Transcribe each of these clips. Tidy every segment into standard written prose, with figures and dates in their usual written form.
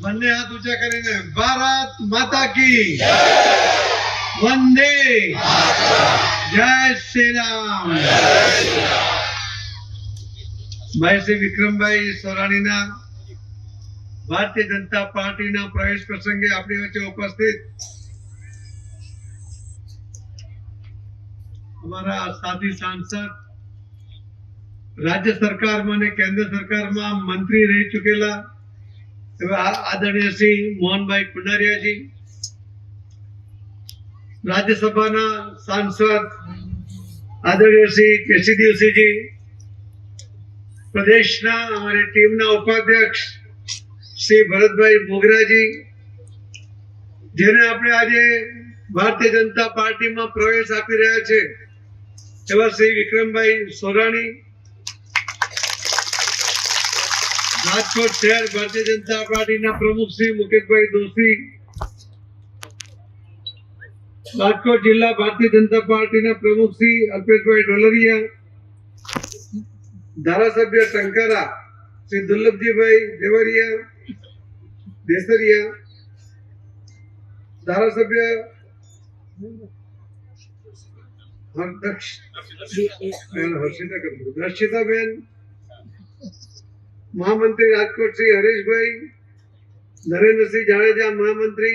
બંને હાથ ઊંચા કરીને ભારત માતા કી વંદે જય શ્રી રામ। ભાઈ શ્રી વિક્રમભાઈ સોરાણીના ભારતીય જનતા પાર્ટીના પ્રવેશ પ્રસંગે આપણી વચ્ચે ઉપસ્થિત हमारा साथी सांसद राज्य सरकार में केंद्र सरकार में मंत्री रही चुकेला आदरणीय श्री मोहन भाई कुंडारिया जी, राज्यसभा सांसद आदरणीय श्री केसी दिवसी जी, प्रदेश हमारी टीम उपाध्यक्ष श्री भरत भाई बोगरा जी, जेने आपणे आज भारतीय जनता पार्टी में प्रवेश आपी रह्या छे एवा श्री विक्रम भाई सोराणी, राजकोट शहर भारतीय जनता पार्टी प्रमुख श्री मुकेश भाई दोशी, राजकोट जिला भारतीय जनता पार्टी प्रमुख श्री अल्पेश भाई डोलरिया, धारासभ्य टंकारा श्री दुर्लभजी भाई देसरिया, धारासभ्य हर्षिताबेन, महामंत्री राजकोट श्री हरीश भाई, नरेंद्र सिंह जाडेजा महामंत्री,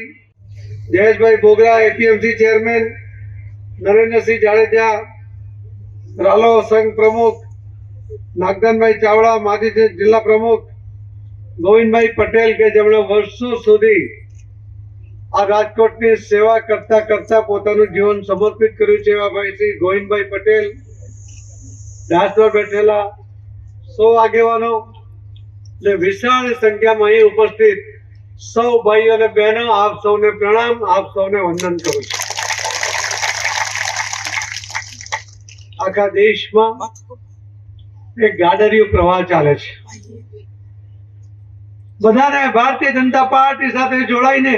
जयेश भाई बोगरा एपीएमसी चेयरमैन, नरेंद्र सिंह जाडेजा रालो संघ प्रमुख, नागदान भाई चावड़ा माजी जिला प्रमुख, गोविंद भाई पटेल के जेमणे वर्षों सुधी आ राजकोट की सेवा करता करता पोतानु जीवन समर्पित कर्युं छे एवा भाई श्री गोविंद भाई पटेल, दास पर बैठेला 100 आगेवानो ने विशाल संख्या में અહીં उपस्थित सौ भाई और बहनों आप सौने प्रणाम, आप सौने वंदन करूं छुं। आखा देश में एक गाडरियो प्रवाह चाले छे, बधाने भारतीय जनता पार्टी साथे जोड़ाईने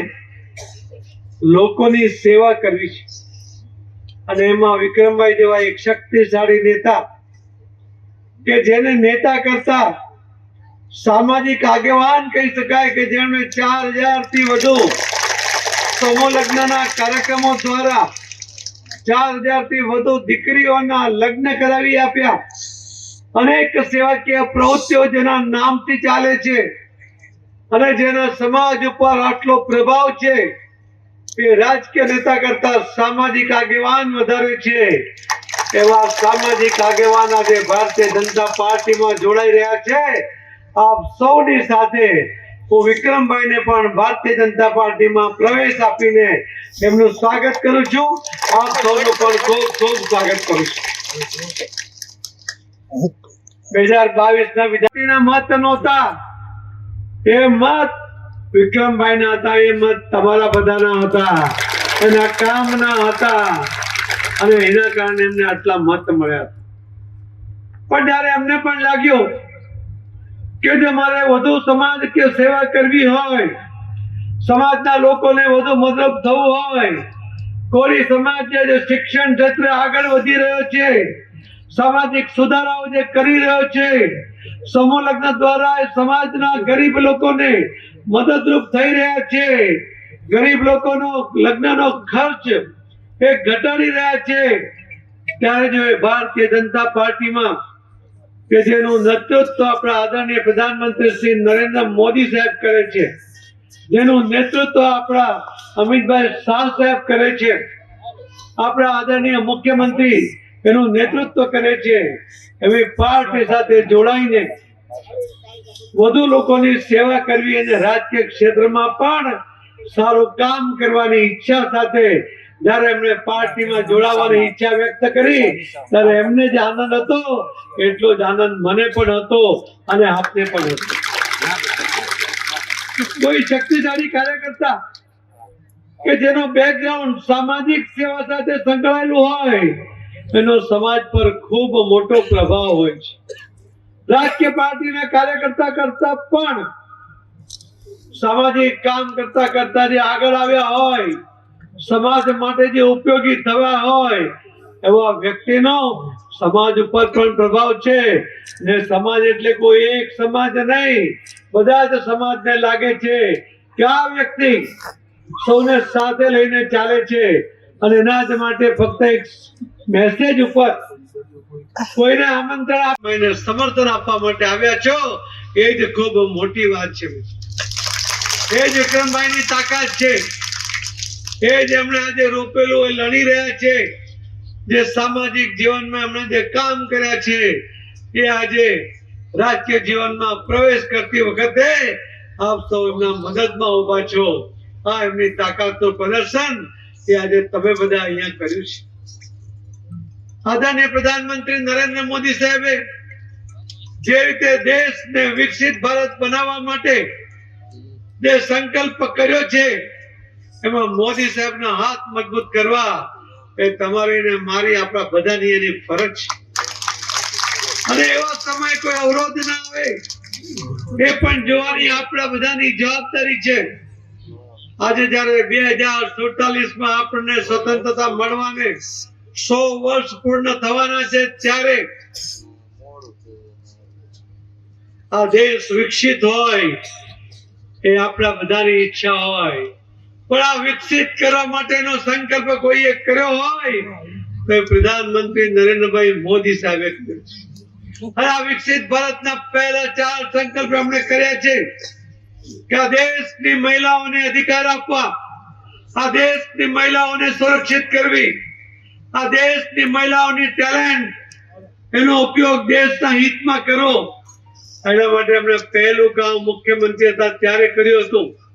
लोकोनी सेवा करवी छे अने एमां विक्रमभाई जेवा एक शक्तिशाળી नेता के जेने नेता करता सामाजिक आगेवान कही शकाय के जेमणे 4000 थी वधु समूह लग्नना कार्यक्रमों द्वारा 4000 थी वधु दीकरीओना लग्न करावी आप्या, अनेक सेवाकीय प्रवृत्तिओ जेना नामथी चाले छे अने जेना समाज उपर आटलो प्रभाव छे के राजकीय नेता करता सामाजिक आगेवान वधारे छे एवा सामाजिक आगेवान आज भारतीय जनता पार्टी में जोड़ाई रह्या छे। आप सौनी साथे हूँ विक्रमभाई ने पण भारतीय जनता पार्टी में प्रवेश आपीने एमनुं स्वागत करूं छुं। आप सौनुं पण खूब खूब स्वागत करूं छुं। 2022 ना विधानसभाना मत नहोता, ए मत विक्रमभाई ना हता, ए मत तमारा बधाना हता, एना कामना हता अने एना कारणे एमने आटला मत मळ्या। पण त्यारे एमने पण लाग्यो के जो मारे वधु समाज के सेवा करवी होय, समाजना लोकोने वधु मदद थवुं होय, कोरी समाज जे शिक्षण क्षेत्रे आगळ वधी रह्यो छे, सामाजिक सुधाराओ जे करी रह्यो छे, समूह लग्न द्वारा समाजना गरीब लोकोने मददरूप थई रह्या छे, गरीब लोकोनो लग्ननो खर्च ए घटाडी रह्या छे, त्यारे जो भारतीय जनता पार्टी में के जेनु नेतृत्व अपना आदरणीय प्रधानमंत्री श्री नरेंद्र मोदी साहेब करे छे, जेनु नेतृत्व अपना अमित भाई शाह साहेब करे छे, अपना आदरणीय मुख्यमंत्री एनु नेतृत्व करे छे, एवी पार्टी साथे जोड़ाईने વધુ લોકોની સેવા કરવી અને રાજકીય ક્ષેત્રમાં પણ સારું કામ કરવાની ઈચ્છા સાથે જ્યારે એમણે પાર્ટીમાં જોડાવાની ઈચ્છા વ્યક્ત કરી ત્યારે એમને જે આનંદ હતો એટલો જ આનંદ મને પણ હતો અને આપને પણ હતો। કોઈ શક્તિશાળી કાર્યકર્તા કે જેનો બેકગ્રાઉન્ડ સામાજિક સેવા સાથે સંકળાયેલું હોય એનો સમાજ પર ખૂબ મોટો પ્રભાવ હોય છે। राजकीय पार्टी ने कार्यकर्ता करता पण सामाजिक काम करता करता जे आगळ आव्या होय, समाज माटे जे उपयोगी थवा होय एवा व्यक्तिनो समाज पर पण प्रभाव छे ने समाज એટલે કોઈ એક સમાજ નહીં, બધા જ સમાજને લાગે છે કે આ વ્યક્તિ સૌને સાથે લઈને ચાલે છે અને એના જ માટે ફક્ત એક મેસેજ ઉપર કોઈને આમંત્રણ આપીને સમર્થન આપવા માટે આવ્યા છો, એ જ ખૂબ મોટી વાત છે. એ જ વિક્રમભાઈની તાકાત છે. એ જ એમણે આજે રોપેલું એ લડી રહ્યા છે. જે સામાજિક જીવનમાં એમણે જે કામ કર્યા છે એ આજે રાજકીય જીવનમાં પ્રવેશ કરતી વખતે આપ સૌ એમના મદદમાં ઉભા છો. આ એમની તાકાતનું પ્રદર્શન એ આજે તમે બધા અહીંયા કર્યું છે. આદરણીય પ્રધાનમંત્રી નરેન્દ્ર મોદી સાહેબે જે રીતે દેશને વિકસિત ભારત બનાવવા માટે જે સંકલ્પ કર્યો છે એમાં મોદી સાહેબના હાથ મજબૂત કરવા એ તમારી ને મારી આપણા બધાની એની ફરજ છે. અને એવા સમય કોઈ અવરોધ ના આવે એ પણ જોવાની આપણા બધાની જવાબદારી છે. આજે જયારે 2047 આપણને સ્વતંત્રતા મળવાને 100 વર્ષ પૂર્ણ થવાના છે, ત્યારે આ દેશ વિકસિત હોય એ આપણા બધાની ઈચ્છા હોય, પણ આ વિકસિત કરવા માટેનો સંકલ્પ કોઈએ કર્યો હોય તો પ્રધાનમંત્રી નરેન્દ્રભાઈ મોદી સાહેબે કર્યો છે. અને આ વિકસિત ભારતના પહેલા 4 સંકલ્પ એમણે કર્યા છે કે આ દેશની મહિલાઓને અધિકાર આપવા, આ દેશની મહિલાઓને સુરક્ષિત કરવી, આ દેશની મહિલાઓની ટેલેન્ટ એનો ઉપયોગ દેશના હિતમાં કરો. એના માટે એમણે પહેલું કામ મુખ્યમંત્રી હતા ત્યારે કર્યું હતું.